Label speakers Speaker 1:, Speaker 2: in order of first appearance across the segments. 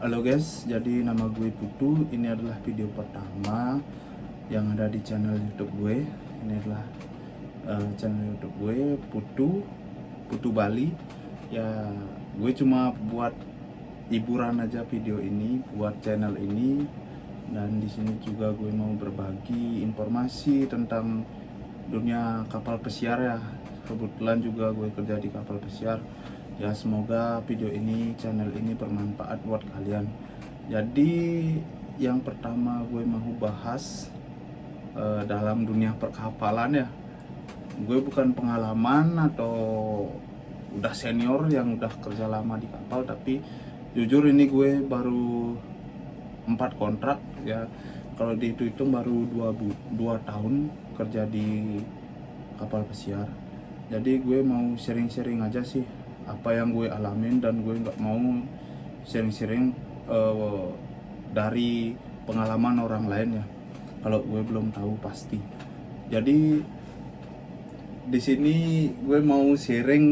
Speaker 1: Halo guys, jadi nama gue Putu. Ini adalah video pertama yang ada di channel YouTube gue. Ini adalah channel YouTube gue Putu Bali. Ya, gue cuma buat hiburan aja video ini, buat channel ini. Dan di sini juga gue mau berbagi informasi tentang dunia kapal pesiar ya. Kebetulan juga gue kerja di kapal pesiar. Ya, semoga video ini, channel ini bermanfaat buat kalian. Jadi yang pertama gue mau bahas dalam dunia perkapalan ya. Gue bukan pengalaman atau udah senior yang udah kerja lama di kapal, tapi jujur ini gue baru 4 kontrak ya. Kalau dihitung baru 2 tahun kerja di kapal pesiar. Jadi gue mau sharing-sharing aja sih apa yang gue alamin, dan gue nggak mau sharing-sharing dari pengalaman orang lain ya, kalau gue belum tahu pasti. Jadi di sini gue mau sharing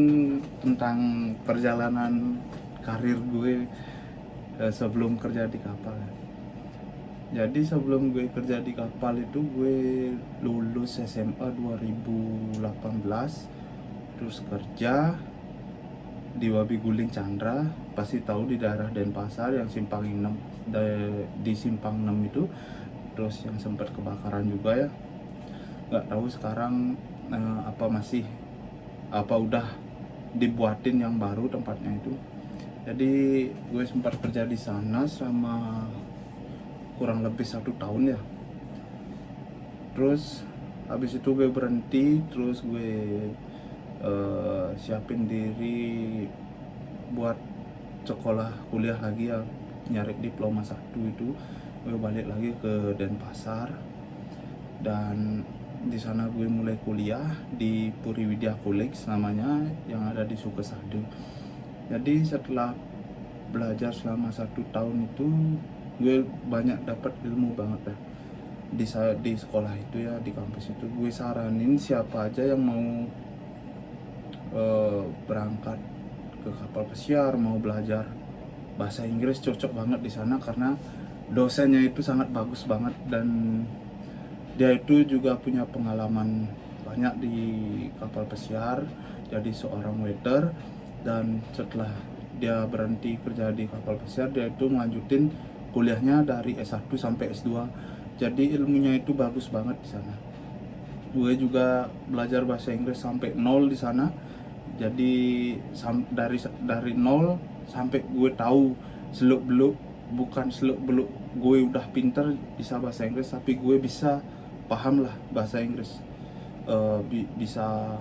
Speaker 1: tentang perjalanan karir gue sebelum kerja di kapal. Jadi sebelum gue kerja di kapal itu gue lulus SMA 2018, terus kerja di Wabi Guling Chandra, pasti tahu di daerah Denpasar yang simpang 6, di simpang 6 itu. Terus yang sempat kebakaran juga ya, nggak tahu sekarang apa udah dibuatin yang baru tempatnya itu. Jadi gue sempat kerja di sana selama kurang lebih 1 tahun ya. Terus habis itu gue berhenti, terus gue siapin diri buat sekolah kuliah lagi ya, nyari diploma 1 itu. Gue balik lagi ke Denpasar, dan di sana gue mulai kuliah di Puri Widya College namanya, yang ada di Sukesado. Jadi setelah belajar selama 1 tahun itu, gue banyak dapat ilmu banget ya di sekolah itu ya, di kampus itu. Gue saranin siapa aja yang mau berangkat ke kapal pesiar, mau belajar bahasa Inggris, cocok banget di sana karena dosennya itu sangat bagus banget, dan dia itu juga punya pengalaman banyak di kapal pesiar jadi seorang waiter. Dan setelah dia berhenti kerja di kapal pesiar, dia itu melanjutin kuliahnya dari S1 sampai S2. Jadi ilmunya itu bagus banget di sana. Gue juga belajar bahasa Inggris sampai 0 di sana. Jadi dari 0 sampai gue tahu seluk beluk, bukan seluk beluk gue udah pinter bisa bahasa Inggris, tapi gue bisa paham lah bahasa Inggris. Bisa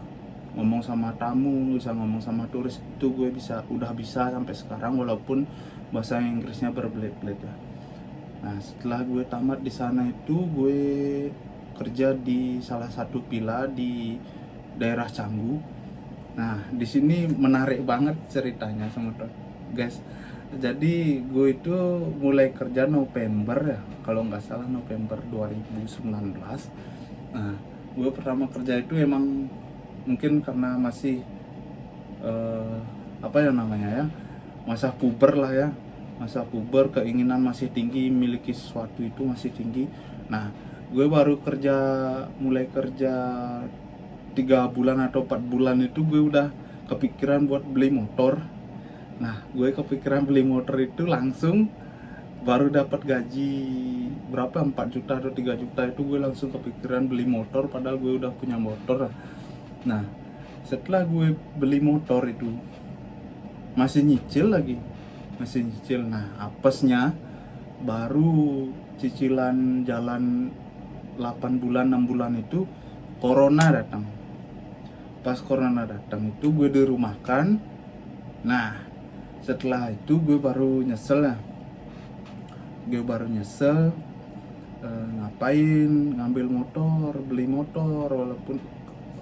Speaker 1: ngomong sama tamu, bisa ngomong sama turis, itu gue udah bisa sampai sekarang, walaupun bahasa Inggrisnya berbelit-belit ya. Nah, setelah gue tamat di sana itu, gue kerja di salah satu villa di daerah Canggu. Nah, di sini menarik banget ceritanya sama guys. Jadi gue itu mulai kerja November ya, kalau nggak salah November 2019. Nah, gue pertama kerja itu emang mungkin karena masih apa ya namanya ya, masa puber lah ya, masa puber, keinginan masih tinggi, miliki sesuatu itu masih tinggi. Nah, gue baru mulai kerja 3 bulan atau 4 bulan itu gue udah kepikiran buat beli motor. Nah, gue kepikiran beli motor itu langsung baru dapat gaji berapa, 4 juta atau 3 juta itu gue langsung kepikiran beli motor, padahal gue udah punya motor. Nah, setelah gue beli motor itu masih nyicil lagi, masih nyicil. Nah, apesnya baru cicilan jalan 8 bulan 6 bulan itu corona datang. Pas corona datang itu gue dirumahkan. Nah, setelah itu gue baru nyesel ya. Gue baru nyesel ngapain ngambil motor, beli motor, walaupun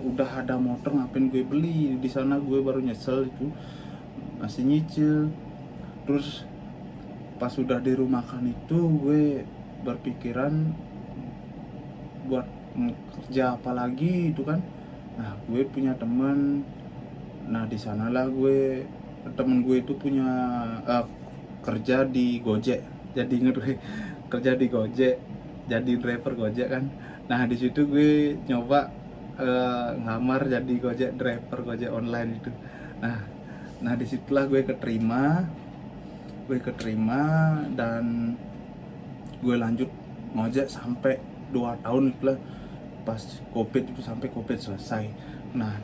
Speaker 1: udah ada motor ngapain gue beli. Di sana gue baru nyesel itu, masih nyicil. Terus pas sudah dirumahkan itu gue berpikiran buat kerja apa lagi itu kan. Nah, gue punya teman. Nah, di sanalah temen gue itu punya kerja di Gojek. Jadi inget gue kerja di Gojek, jadi driver Gojek kan. Nah di situ gue nyoba ngamar jadi Gojek driver, Gojek online itu. Nah, nah disitulah gue keterima dan gue lanjut ngojek sampai 2 tahun itu lah, pas covid itu, sampai covid selesai. Nah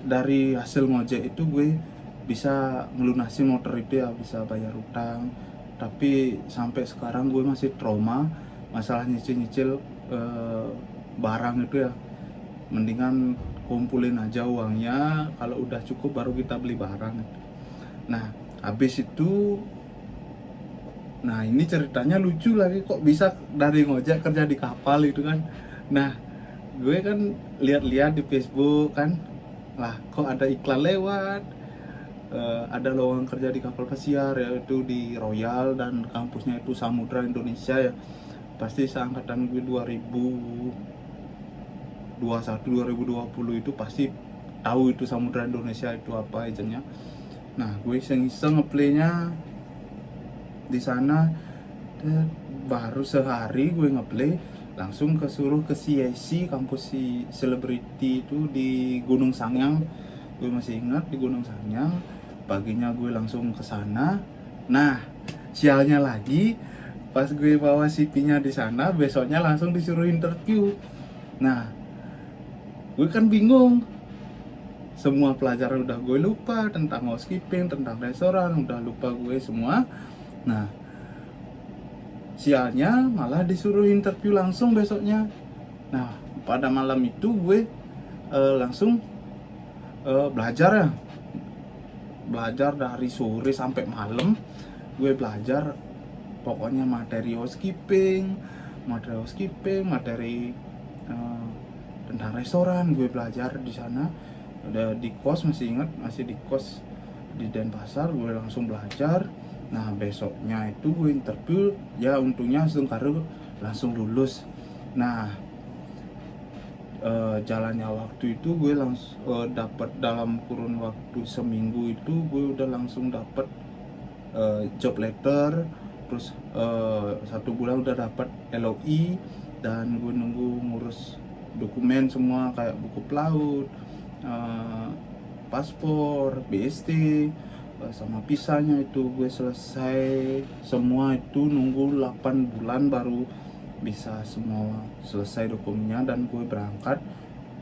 Speaker 1: dari hasil ngojek itu gue bisa melunasi motor itu ya, bisa bayar utang. Tapi sampai sekarang gue masih trauma masalah nyicil-nyicil barang itu ya. Mendingan kumpulin aja uangnya, kalau udah cukup baru kita beli barang. Nah habis itu, nah ini ceritanya lucu lagi, kok bisa dari ngojek kerja di kapal itu kan. Nah gue kan lihat-lihat di Facebook kan, lah kok ada iklan lewat, ada lowongan kerja di kapal pesiar, yaitu di Royal dan kampusnya itu Samudra Indonesia ya. Pasti seangkatan gue 2021 2020 itu pasti tahu itu Samudra Indonesia itu apa agennya. Nah gue iseng-iseng ngeplaynya di sana, baru sehari gue ngeplay langsung kesuruh ke CIC, kampus si selebriti itu di Gunung Sanghyang. Gue masih ingat di Gunung Sanghyang, paginya gue langsung ke sana. Nah sialnya lagi, pas gue bawa CV-nya di sana, besoknya langsung disuruh interview. Nah gue kan bingung, semua pelajaran udah gue lupa, tentang housekeeping, tentang restoran udah lupa gue semua. Nah sialnya malah disuruh interview langsung besoknya. Nah pada malam itu gue langsung belajar ya, belajar dari sore sampai malam. Gue belajar pokoknya materi housekeeping, materi tentang restoran. Gue belajar di sana, udah di kos, masih ingat, masih di kos di Denpasar. Gue langsung belajar. Nah besoknya itu gue interview, ya untungnya langsung lulus. Nah jalannya waktu itu gue langsung dapat, dalam kurun waktu seminggu itu gue udah langsung dapat job letter. Terus 1 bulan udah dapat LOI, dan gue nunggu ngurus dokumen semua kayak buku pelaut, paspor, BST, sama visanya itu gue selesai semua. Itu nunggu 8 bulan baru bisa semua selesai dokumennya dan gue berangkat.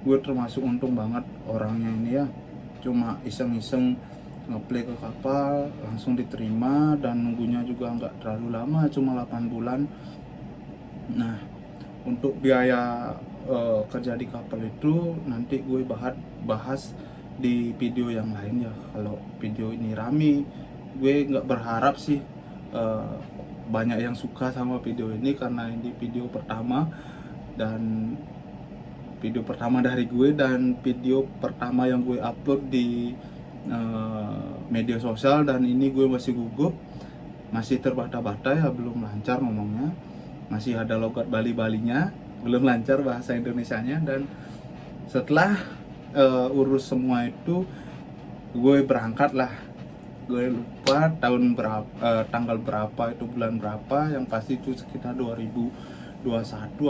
Speaker 1: Gue termasuk untung banget orangnya ini ya, cuma iseng-iseng ngeplay ke kapal langsung diterima, dan nunggunya juga nggak terlalu lama, cuma 8 bulan. Nah untuk biaya kerja di kapal itu nanti gue bahas di video yang lain ya. Kalau video ini rame, gue nggak berharap sih banyak yang suka sama video ini, karena ini video pertama dari gue, dan video pertama yang gue upload di media sosial. Dan ini gue masih gugup, masih terbata-bata ya, belum lancar ngomongnya, masih ada logat Bali-Balinya, belum lancar bahasa Indonesianya. Dan setelah urus semua itu, gue berangkat lah. Gue lupa tahun berapa, tanggal berapa itu, bulan berapa, yang pasti itu sekitar 2021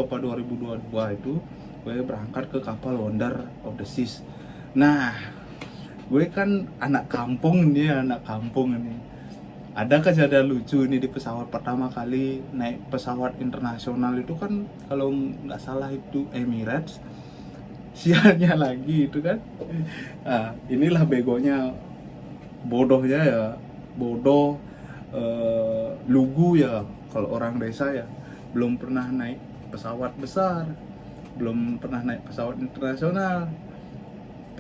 Speaker 1: apa 2022 itu gue berangkat ke kapal Wonder of the Seas. Nah gue kan anak kampung ini. Ada kejadian lucu ini di pesawat. Pertama kali naik pesawat internasional itu kan, kalau nggak salah itu Emirates. Sialnya lagi itu kan, nah, inilah bodohnya ya, lugu ya kalau orang desa ya. Belum pernah naik pesawat besar, belum pernah naik pesawat internasional,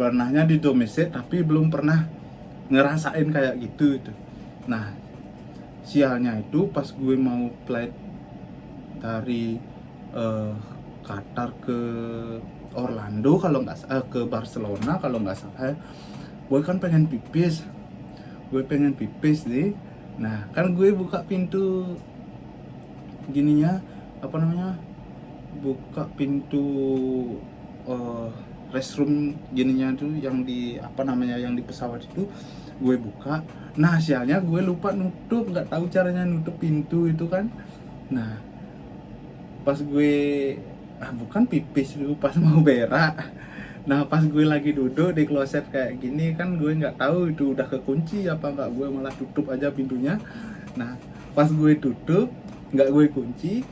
Speaker 1: pernahnya di domestik tapi belum pernah ngerasain kayak gitu itu. Nah sialnya itu pas gue mau flight dari Qatar ke Orlando kalau nggak salah, ke Barcelona kalau nggak salah, gue kan pengen pipis nih. Nah kan gue buka pintu gininya, buka pintu restroom gininya tuh yang di apa namanya yang di pesawat itu gue buka. Nah sialnya gue lupa nutup, nggak tahu caranya nutup pintu itu kan. Nah pas gue bukan pipis dulu, pas mau berak. Nah pas gue lagi duduk di kloset kayak gini kan, gue nggak tahu itu udah kekunci apa nggak, gue malah tutup aja pintunya. Nah pas gue tutup nggak gue kunci,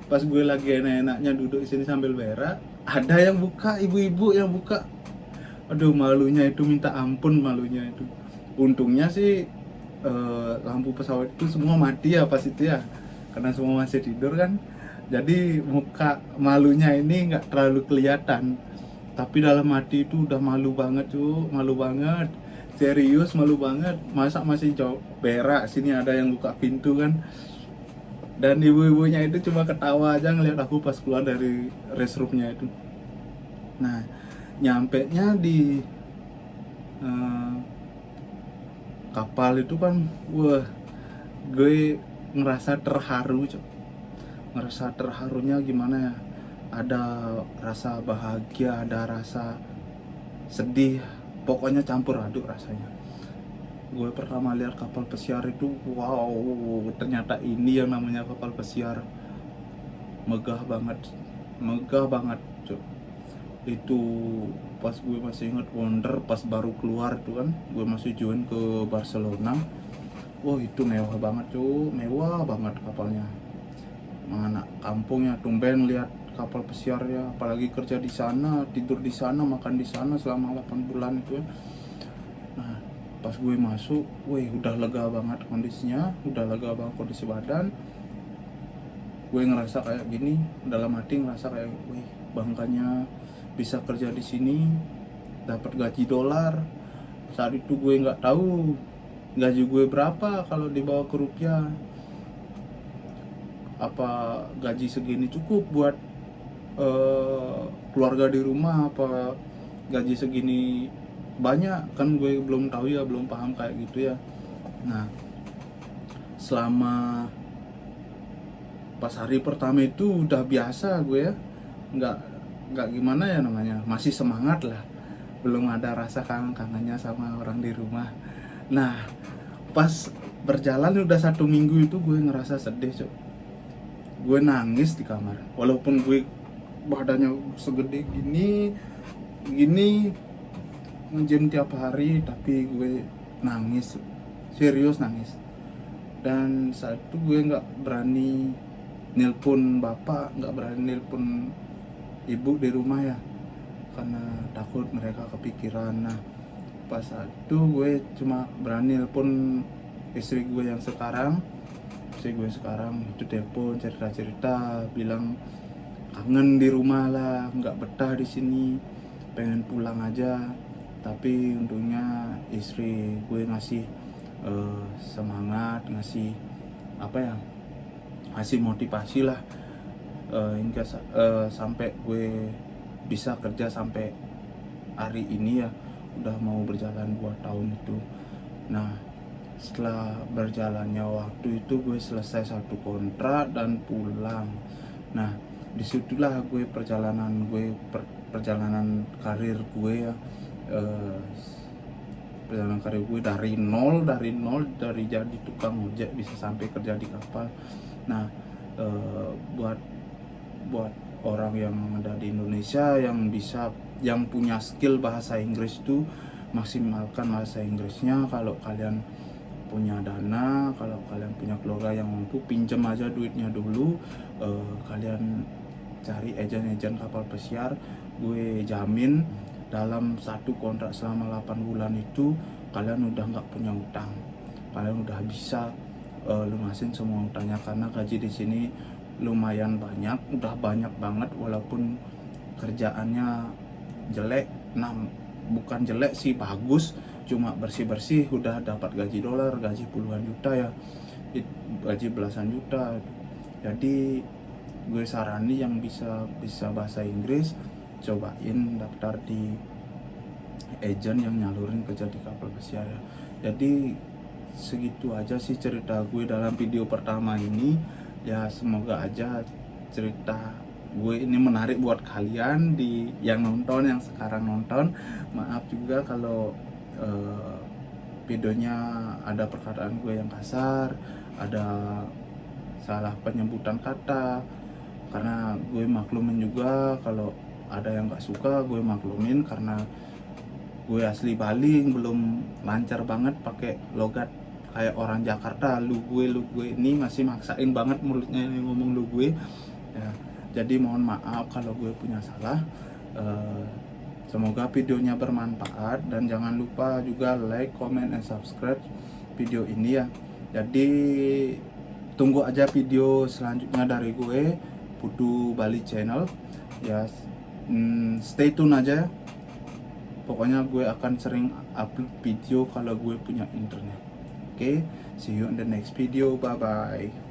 Speaker 1: pas gue lagi enak-enaknya duduk di sini sambil berak, ada yang buka, ibu-ibu yang buka. Aduh malunya itu minta ampun, malunya itu. Untungnya sih lampu pesawat itu semua mati ya pas itu ya, karena semua masih tidur kan. Jadi muka malunya ini nggak terlalu kelihatan. Tapi dalam hati itu udah malu banget cuy, malu banget. Serius malu banget. Masa masih jauh berak, sini ada yang buka pintu kan. Dan ibu-ibunya itu cuma ketawa aja ngeliat aku pas keluar dari restroomnya itu. Nah, nyampe nya di eh, kapal itu kan, wah, gue ngerasa terharu, cuy. Ngerasa terharunya gimana ya? Ada rasa bahagia, ada rasa sedih, pokoknya campur aduk rasanya. Gue pertama lihat kapal pesiar itu, wow, ternyata ini yang namanya kapal pesiar. Megah banget, megah banget cuy. Itu pas gue masih inget Wonder, pas baru keluar tuh kan, gue masih join ke Barcelona. Wah itu mewah banget cuy, mewah banget kapalnya. Anak kampungnya tumben lihat kapal pesiar ya, apalagi kerja di sana, tidur di sana, makan di sana selama 8 bulan itu ya. Nah pas gue masuk, wih udah lega banget kondisinya, udah lega banget kondisi badan. Gue ngerasa kayak gini, dalam hati ngerasa kayak, wih bangkanya bisa kerja di sini, dapat gaji dolar. Saat itu gue nggak tahu gaji gue berapa kalau dibawa ke rupiah. Apa gaji segini cukup buat keluarga di rumah, apa gaji segini banyak, kan gue belum tahu ya, belum paham kayak gitu ya. Nah selama pas hari pertama itu udah biasa gue ya, nggak gimana ya namanya, masih semangat lah, belum ada rasa kangen-kangennya sama orang di rumah. Nah pas berjalan udah 1 minggu itu gue ngerasa sedih cok. Gue nangis di kamar, walaupun gue badannya segede gini nge-gym tiap hari, tapi gue nangis, serius nangis. Dan saat itu gue nggak berani nelpon bapak, nggak berani nelpon ibu di rumah ya, karena takut mereka kepikiran. Nah pas saat itu gue cuma berani nelpon istri gue yang sekarang. Istri gue sekarang itu telepon cerita-cerita, bilang kangen di rumah lah, nggak betah di sini, pengen pulang aja. Tapi untungnya istri gue ngasih semangat, ngasih apa ya, ngasih motivasi lah, hingga sampai gue bisa kerja sampai hari ini ya, udah mau berjalan 2 tahun itu. Nah setelah berjalannya waktu itu gue selesai 1 kontrak dan pulang. Nah disitulah gue perjalanan karir gue ya, perjalanan karir gue dari nol, dari jadi tukang ojek bisa sampai kerja di kapal. Nah buat orang yang ada di Indonesia yang punya skill bahasa Inggris itu, maksimalkan bahasa Inggrisnya. Kalau kalian punya dana, kalau kalian punya keluarga yang mampu, pinjam aja duitnya dulu. Kalian cari agen-agen kapal pesiar, gue jamin dalam 1 kontrak selama 8 bulan itu kalian udah nggak punya utang, kalian udah bisa lunasin semua utangnya, karena gaji di sini lumayan banyak, udah banyak banget, walaupun kerjaannya jelek. Nah bukan jelek sih, bagus, cuma bersih-bersih udah dapat gaji dolar, gaji puluhan juta ya, gaji belasan juta. Jadi gue sarani yang bisa bahasa Inggris, cobain daftar di agent yang nyalurin kerja di kapal pesiar ya. Jadi segitu aja sih cerita gue dalam video pertama ini ya. Semoga aja cerita gue ini menarik buat kalian di yang nonton, yang sekarang nonton. Maaf juga kalau videonya ada perkataan gue yang kasar, ada salah penyebutan kata, karena gue maklumin juga kalau ada yang gak suka, gue maklumin karena gue asli Bali, belum lancar banget pakai logat kayak orang Jakarta. Lu gue ini masih maksain banget mulutnya ngomong lu gue ya. Jadi mohon maaf kalau gue punya salah. Semoga videonya bermanfaat, dan jangan lupa juga like, comment, and subscribe video ini ya. Jadi tunggu aja video selanjutnya dari gue, Putu Bali Channel ya. Stay tune aja. Pokoknya gue akan sering upload video kalau gue punya internet. Oke, see you in the next video. Bye bye.